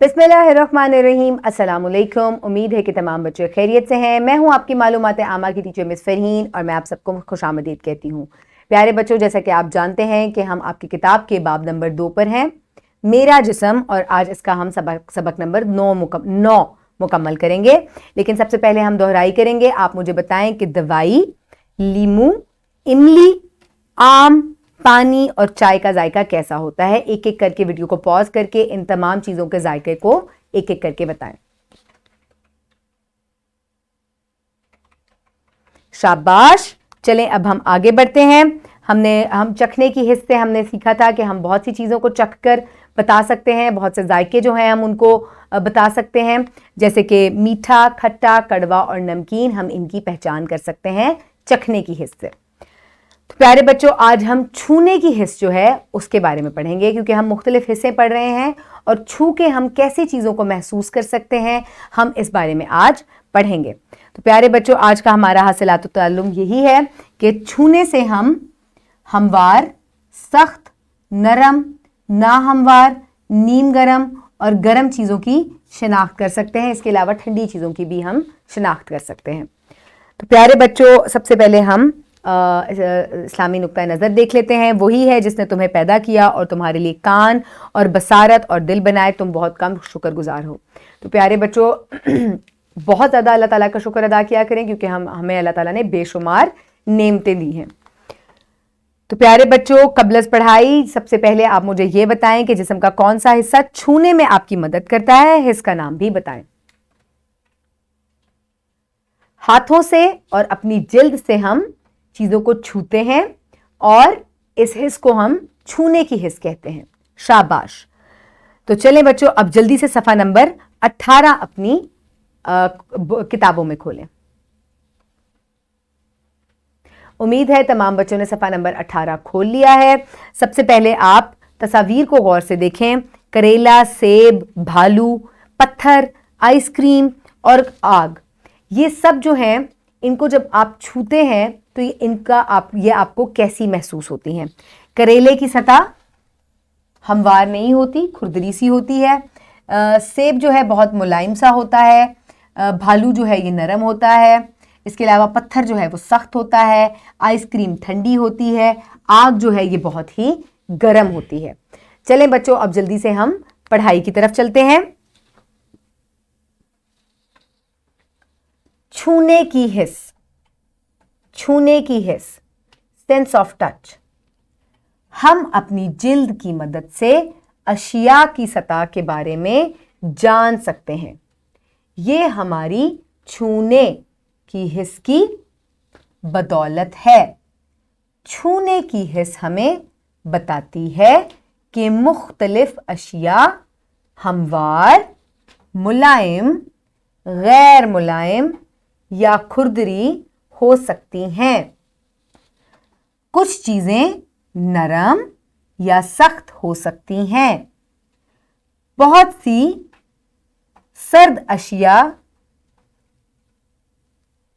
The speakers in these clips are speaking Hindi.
बिस्मिल्लाहिर्रहमानिर्रहीम। अस्सलाम वालेकुम। उम्मीद है कि तमाम बच्चे खैरियत से हैं। मैं हूं आपकी मालूमात आमा की टीचर मिस फरहीन और मैं आप सबको खुशामदीद कहती हूं। प्यारे बच्चों, जैसा कि आप जानते हैं कि हम आपकी किताब के बाब नंबर 2 पर हैं, मेरा जिस्म, और आज इसका हम सबक नंबर 9 मुकम्मल करेंगे। लेकिन सबसे पहले हम दोहराई करेंगे। आप मुझे बताएं कि दवाई, लीमू, इमली, आम, पानी और चाय का जायका कैसा होता है। एक एक करके वीडियो को पॉज करके इन तमाम चीजों के जायके को एक एक करके बताएं। शाबाश। चलें अब हम आगे बढ़ते हैं। हम चखने की हिस्से हमने सीखा था कि हम बहुत सी चीजों को चख कर बता सकते हैं, बहुत से जायके जो हैं हम उनको बता सकते हैं, जैसे कि मीठा, खट्टा, कड़वा और नमकीन। हम इनकी पहचान कर सकते हैं चखने की हिस्से। तो प्यारे बच्चों, आज हम छूने की हिस्स जो है उसके बारे में पढ़ेंगे, क्योंकि हम मुख्तलिफ हिस्से पढ़ रहे हैं और छू के हम कैसी चीज़ों को महसूस कर सकते हैं, हम इस बारे में आज पढ़ेंगे। तो प्यारे बच्चों, आज का हमारा हासिलात ताल्लुम यही है कि छूने से हम हमवार, सख्त, नरम, ना हमवार, नीम गरम और गर्म चीज़ों की शिनाख्त कर सकते हैं। इसके अलावा ठंडी चीज़ों की भी हम शिनाख्त कर सकते हैं। तो प्यारे बच्चों, सबसे पहले हम इस्लामी नुक्ता नज़र देख लेते हैं। वही है जिसने तुम्हें पैदा किया और तुम्हारे लिए कान और बसारत और दिल बनाए। तुम बहुत कम शुक्रगुजार हो। तो प्यारे बच्चों, बहुत ज़्यादा अल्लाह ताला का शुक्र अदा किया करें, क्योंकि हमें अल्लाह ताला ने बेशुमार नेमतें दी हैं। तो प्यारे बच्चों, कबलस पढ़ाई, सबसे पहले आप मुझे ये बताएं कि जिस्म का कौन सा हिस्सा छूने में आपकी मदद करता है। हिस्स का नाम भी बताएं। हाथों से और अपनी जिल्द से हम चीजों को छूते हैं और इस हिस्स को हम छूने की हिस्स कहते हैं। शाबाश। तो चलें बच्चों, अब जल्दी से सफा नंबर 18 अपनी किताबों में खोलें। उम्मीद है तमाम बच्चों ने सफा नंबर 18 खोल लिया है। सबसे पहले आप तस्वीर को गौर से देखें। करेला, सेब, भालू, पत्थर, आइसक्रीम और आग, ये सब जो हैं, इनको जब आप छूते हैं तो ये आपको कैसी महसूस होती हैं। करेले की सतह हमवार नहीं होती, खुरदरी सी होती है। सेब जो है बहुत मुलायम सा होता है। भालू जो है ये नरम होता है। इसके अलावा पत्थर जो है वो सख्त होता है। आइसक्रीम ठंडी होती है। आग जो है ये बहुत ही गर्म होती है। चलें बच्चों, अब जल्दी से हम पढ़ाई की तरफ चलते हैं। छूने की हिस्स, छूने की हिस्स, सेंस ऑफ टच। हम अपनी जिल्द की मदद से अशिया की सतह के बारे में जान सकते हैं। ये हमारी छूने की हिस्स की बदौलत है। छूने की हिस्स हमें बताती है कि मुख्तलिफ अशिया हमवार, मुलायम, गैर मुलायम या खुरदरी हो सकती हैं। कुछ चीजें नरम या सख्त हो सकती हैं। बहुत सी सर्द अशिया,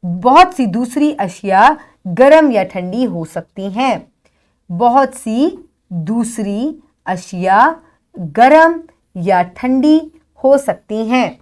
बहुत सी दूसरी अशिया गर्म या ठंडी हो सकती हैं। बहुत सी दूसरी अशिया गर्म या ठंडी हो सकती हैं।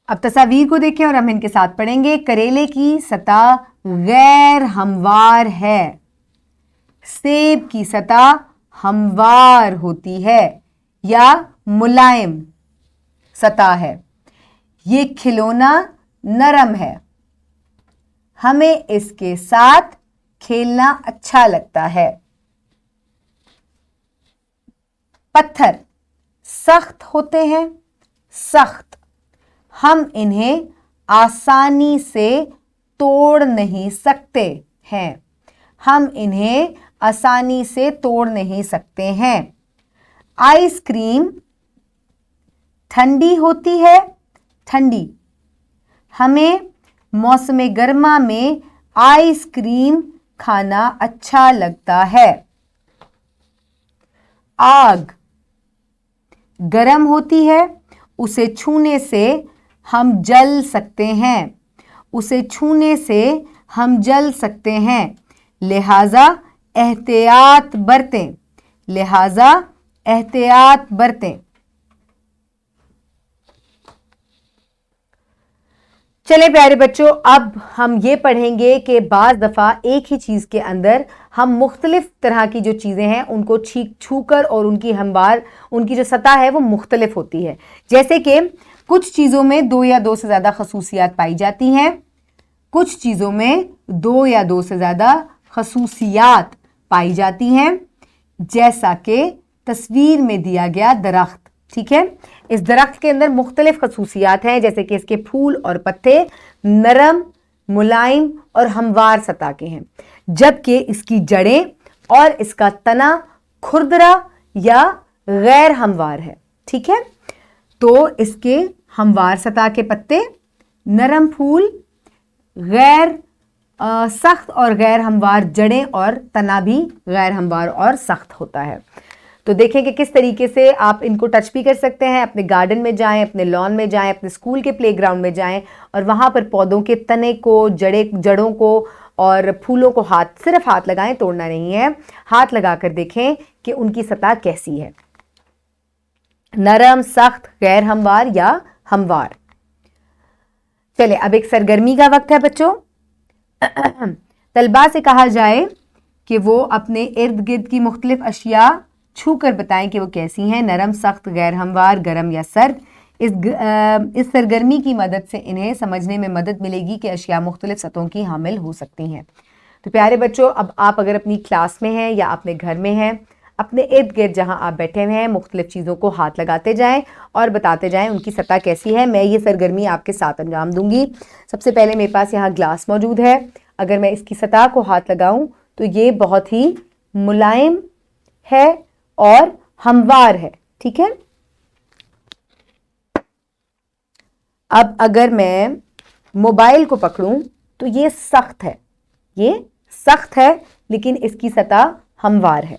अब तस्वीर को देखें और हम इनके साथ पढ़ेंगे। करेले की सतह गैर हमवार है। सेब की सतह हमवार होती है या मुलायम सतह है। ये खिलौना नरम है। हमें इसके साथ खेलना अच्छा लगता है। पत्थर सख्त होते हैं, सख्त। हम इन्हें आसानी से तोड़ नहीं सकते हैं। हम इन्हें आसानी से तोड़ नहीं सकते हैं। आइसक्रीम ठंडी होती है, ठंडी। हमें मौसम गर्मा में आइसक्रीम खाना अच्छा लगता है। आग गर्म होती है, उसे छूने से हम जल सकते हैं। उसे छूने से हम जल सकते हैं। लिहाजा एहतियात बरतें, लिहाजा एहतियात बरतें। चले प्यारे बच्चों, अब हम ये पढ़ेंगे कि बाज़ दफ़ा एक ही चीज़ के अंदर हम मुख्तलिफ तरह की जो चीज़ें हैं उनको छू कर और उनकी हमवार, उनकी जो सतह है वो मुख्तलिफ होती है। जैसे कि कुछ चीज़ों में 2 या 2 से ज़्यादा खसूसियात पाई जाती हैं, कुछ चीज़ों में 2 या 2 से ज़्यादा खसूसियात पाई जाती हैं, जैसा कि तस्वीर में दिया गया दरख्त। ठीक है, इस दरख्त के अंदर मुख्तलिफ खसूसियात हैं, जैसे कि इसके फूल और पत्ते नरम, मुलायम और हमवार सतह के हैं, जबकि इसकी जड़ें और इसका तना खुरदरा या गैर हमवार है। ठीक है, तो इसके हमवार सतह के पत्ते, नरम फूल, गैर सख्त और गैर हमवार जड़ें और तना भी गैर हमवार और सख्त होता है। तो देखें कि किस तरीके से आप इनको टच भी कर सकते हैं। अपने गार्डन में जाएं, अपने लॉन में जाएं, अपने स्कूल के प्लेग्राउंड में जाएं और वहाँ पर पौधों के तने को, जड़ों को और फूलों को सिर्फ हाथ लगाएं, तोड़ना नहीं है, हाथ लगाकर देखें कि उनकी सतह कैसी है, नरम, सख्त, गैर हमवार या हमवार। चले, अब एक सरगर्मी का वक्त है बच्चों। तलबा से कहा जाए कि वो अपने इर्द गिर्द की मुख्तलिफ अशिया छू कर बताएं कि वो कैसी हैं, नरम, सख्त, गैर हमवार, गर्म या सर्द। इस सरगर्मी की मदद से इन्हें समझने में मदद मिलेगी कि अशिया मुख्तलिफ सतहों की हामिल हो सकती हैं। तो प्यारे बच्चों, अब आप अगर अपनी क्लास में हैं या अपने घर में हैं, अपने इर्द गिर्द जहां आप बैठे हुए हैं मुख्तलिफ चीज़ों को हाथ लगाते जाएं और बताते जाएं उनकी सतह कैसी है। मैं ये सरगर्मी आपके साथ अंजाम दूंगी। सबसे पहले मेरे पास यहाँ ग्लास मौजूद है। अगर मैं इसकी सतह को हाथ लगाऊं तो ये बहुत ही मुलायम है और हमवार है। ठीक है, अब अगर मैं मोबाइल को पकड़ूं तो ये सख्त है, ये सख्त है, लेकिन इसकी सतह हमवार है।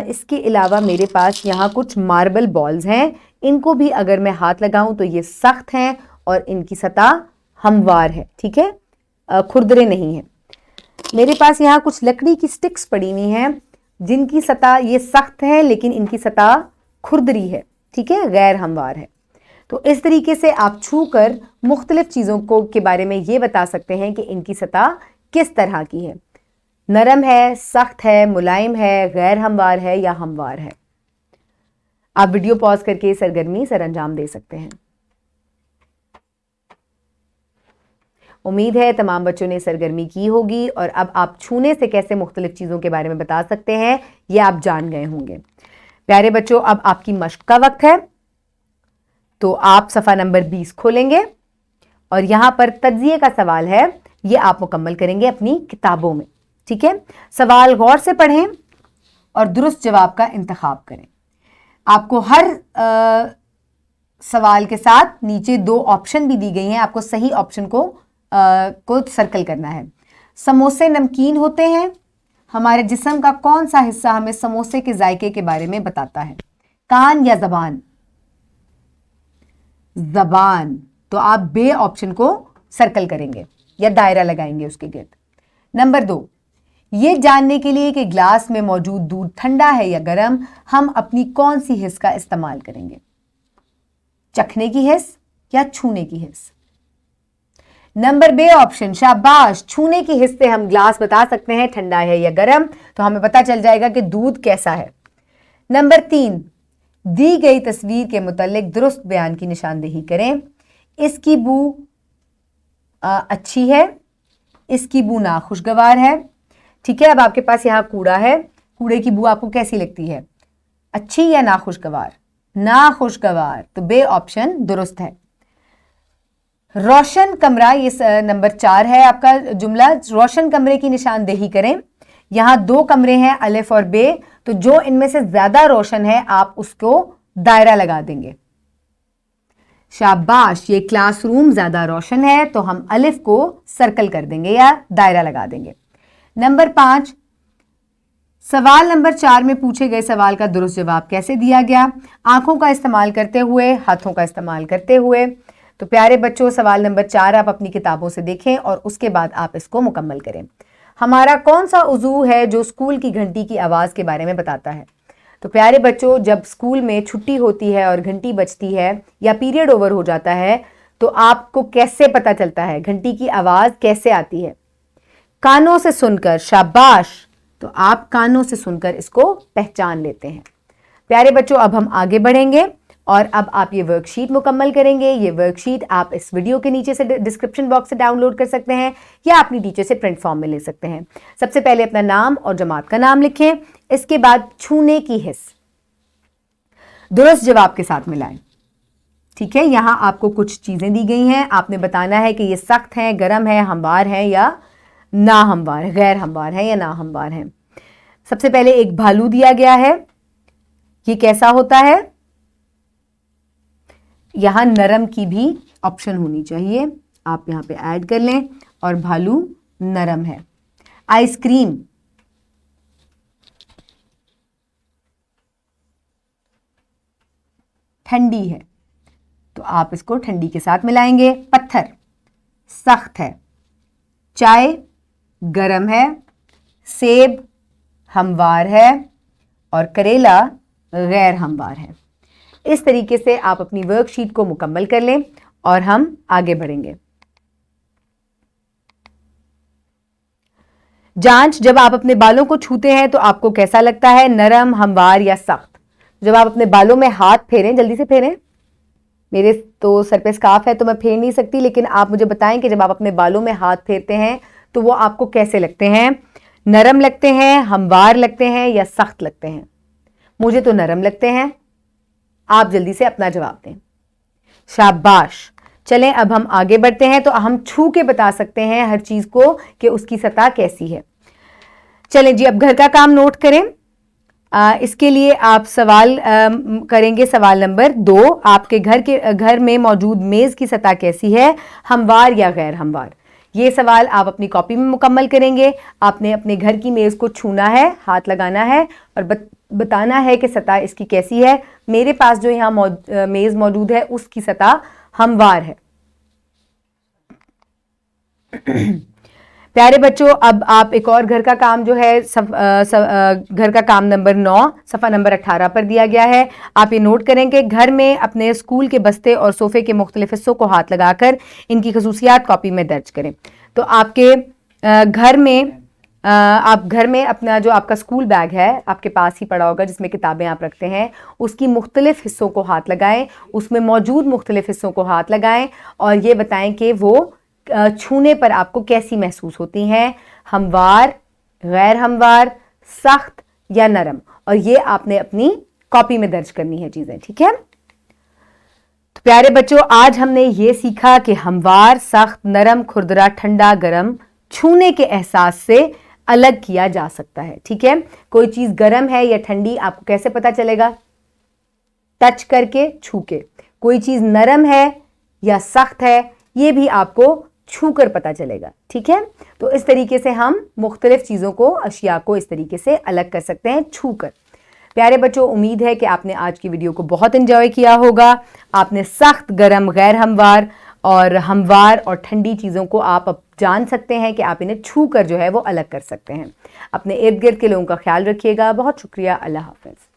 इसके अलावा मेरे पास यहाँ कुछ मार्बल बॉल्स हैं, इनको भी अगर मैं हाथ लगाऊं तो ये सख्त हैं और इनकी सतह हमवार है। ठीक है, खुरदरे नहीं है। मेरे पास यहाँ कुछ लकड़ी की स्टिक्स पड़ी हुई हैं, जिनकी सतह ये सख्त है लेकिन इनकी सतह खुरदरी है। ठीक है, गैर हमवार है। तो इस तरीके से आप छू कर मुख्तलिफ चीज़ों को के बारे में ये बता सकते हैं कि इनकी सतह किस तरह की है, नरम है, सख्त है, मुलायम है, गैर हमवार है या हमवार है। आप वीडियो पॉज करके सरगर्मी सरअंजाम दे सकते हैं। उम्मीद है तमाम बच्चों ने सरगर्मी की होगी और अब आप छूने से कैसे मुख्तलिफ चीज़ों के बारे में बता सकते हैं ये आप जान गए होंगे। प्यारे बच्चों, अब आपकी मश्क का वक्त है। तो आप सफ़ा नंबर 20 खोलेंगे और यहाँ पर तज्जिए का सवाल है, ये आप मुकम्मल करेंगे अपनी किताबों में। ठीक है, सवाल गौर से पढ़ें और दुरुस्त जवाब का इंतखाब करें। आपको हर सवाल के साथ नीचे 2 ऑप्शन भी दी गई हैं, आपको सही ऑप्शन को सर्कल करना है। समोसे नमकीन होते हैं, हमारे जिस्म का कौन सा हिस्सा हमें समोसे के जायके के बारे में बताता है, कान या जबान? जबान। तो आप बे ऑप्शन को सर्कल करेंगे या दायरा लगाएंगे उसके गिर्द। नंबर 2, ये जानने के लिए कि ग्लास में मौजूद दूध ठंडा है या गर्म, हम अपनी कौन सी हिस्स का इस्तेमाल करेंगे, चखने की हिस्स या छूने की हिस्स? नंबर बे ऑप्शन, शाबाश, छूने की हिस्स से हम ग्लास बता सकते हैं ठंडा है या गर्म, तो हमें पता चल जाएगा कि दूध कैसा है। नंबर 3, दी गई तस्वीर के मुतालिक दुरुस्त बयान की निशानदेही करें। इसकी बू अच्छी है, इसकी बू नाखुशगवार है। ठीक है, अब आपके पास यहाँ कूड़ा है, कूड़े की बू आपको कैसी लगती है, अच्छी या नाखुशगवार? नाखुशगवार। तो बे ऑप्शन दुरुस्त है। रोशन कमरा, ये नंबर 4 है आपका जुमला। रोशन कमरे की निशानदेही करें। यहाँ 2 कमरे हैं, अलिफ और बे, तो जो इनमें से ज्यादा रोशन है आप उसको दायरा लगा देंगे। शाबाश, ये क्लासरूम ज्यादा रोशन है तो हम अलिफ को सर्कल कर देंगे या दायरा लगा देंगे। नंबर 5, सवाल नंबर 4 में पूछे गए सवाल का दुरुस्त जवाब कैसे दिया गया? आंखों का इस्तेमाल करते हुए, हाथों का इस्तेमाल करते हुए। तो प्यारे बच्चों, सवाल नंबर 4 आप अपनी किताबों से देखें और उसके बाद आप इसको मुकम्मल करें। हमारा कौन सा उज़ू है जो स्कूल की घंटी की आवाज़ के बारे में बताता है? तो प्यारे बच्चों, जब स्कूल में छुट्टी होती है और घंटी बजती है या पीरियड ओवर हो जाता है, तो आपको कैसे पता चलता है? घंटी की आवाज़ कैसे आती है? कानों से सुनकर। शाबाश। तो आप कानों से सुनकर इसको पहचान लेते हैं। प्यारे बच्चों, अब हम आगे बढ़ेंगे और अब आप ये वर्कशीट मुकम्मल करेंगे। ये वर्कशीट आप इस वीडियो के नीचे से डिस्क्रिप्शन बॉक्स से डाउनलोड कर सकते हैं या अपनी टीचर से प्रिंट फॉर्म में ले सकते हैं। सबसे पहले अपना नाम और जमात का नाम लिखें। इसके बाद छूने की हिस्स दुरुस्त जवाब के साथ मिलाएं। ठीक है, यहां आपको कुछ चीजें दी गई हैं, आपने बताना है कि ये सख्त है, गर्म है, हमवार है या ना हमवार, गैर हमवार है या ना हमवार है। सबसे पहले एक भालू दिया गया है, ये कैसा होता है? यहां नरम की भी ऑप्शन होनी चाहिए, आप यहां पे ऐड कर लें। और भालू नरम है। आइसक्रीम ठंडी है, तो आप इसको ठंडी के साथ मिलाएंगे। पत्थर सख्त है, चाय गरम है, सेब हमवार है और करेला गैर हमवार है। इस तरीके से आप अपनी वर्कशीट को मुकम्मल कर लें और हम आगे बढ़ेंगे। जांच, जब आप अपने बालों को छूते हैं तो आपको कैसा लगता है? नरम, हमवार या सख्त? जब आप अपने बालों में हाथ फेरें, जल्दी से फेरें, मेरे तो सर पे स्कार्फ है तो मैं फेर नहीं सकती, लेकिन आप मुझे बताएं कि जब आप अपने बालों में हाथ फेरते हैं तो वो आपको कैसे लगते हैं? नरम लगते हैं, हमवार लगते हैं या सख्त लगते हैं? मुझे तो नरम लगते हैं। आप जल्दी से अपना जवाब दें। शाबाश। चलें, अब हम आगे बढ़ते हैं। तो हम छू के बता सकते हैं हर चीज को कि उसकी सतह कैसी है। चलें जी, अब घर का काम नोट करें। इसके लिए आप सवाल करेंगे। सवाल नंबर 2, आपके घर में मौजूद मेज की सतह कैसी है? हमवार या गैर हमवार? ये सवाल आप अपनी कॉपी में मुकम्मल करेंगे। आपने अपने घर की मेज को छूना है, हाथ लगाना है और बताना है कि सतह इसकी कैसी है। मेरे पास जो यहाँ मेज मौजूद है उसकी सतह हमवार है। प्यारे बच्चों, अब आप एक और घर का काम जो है घर का काम नंबर 9 सफ़ा नंबर 18 पर दिया गया है। आप ये नोट करें कि घर में अपने स्कूल के बस्ते और सोफ़े के मुख्तलिफ हिस्सों को हाथ लगाकर इनकी खसूसियात कॉपी में दर्ज करें। तो आपके आप घर में अपना जो आपका स्कूल बैग है आपके पास ही पड़ा होगा जिसमें किताबें आप रखते हैं, उसकी मुख्तलिफ हिस्सों को हाथ लगाएं, उसमें मौजूद मुख्तलिफ हिस्सों को हाथ लगाएं और ये बताएं कि वो छूने पर आपको कैसी महसूस होती हैं? हमवार, गैर हमवार, सख्त या नरम? और ये आपने अपनी कॉपी में दर्ज करनी है चीजें। ठीक है, तो प्यारे बच्चों, आज हमने ये सीखा कि हमवार, सख्त, नरम, खुरदरा, ठंडा, गरम छूने के एहसास से अलग किया जा सकता है। ठीक है, कोई चीज गर्म है या ठंडी आपको कैसे पता चलेगा? टच करके, छू के। कोई चीज नरम है या सख्त है ये भी आपको छू कर पता चलेगा। ठीक है, तो इस तरीके से हम मुख्तलिफ चीज़ों को, अशिया को इस तरीके से अलग कर सकते हैं छू कर। प्यारे बच्चों, उम्मीद है कि आपने आज की वीडियो को बहुत एंजॉय किया होगा। आपने सख्त, गरम, गैर हमवार और हमवार और ठंडी चीज़ों को आप अब जान सकते हैं कि आप इन्हें छू कर जो है वो अलग कर सकते हैं। अपने इर्द गिर्द के लोगों का ख्याल रखिएगा। बहुत शुक्रिया। अल्लाह हाफ़िज़।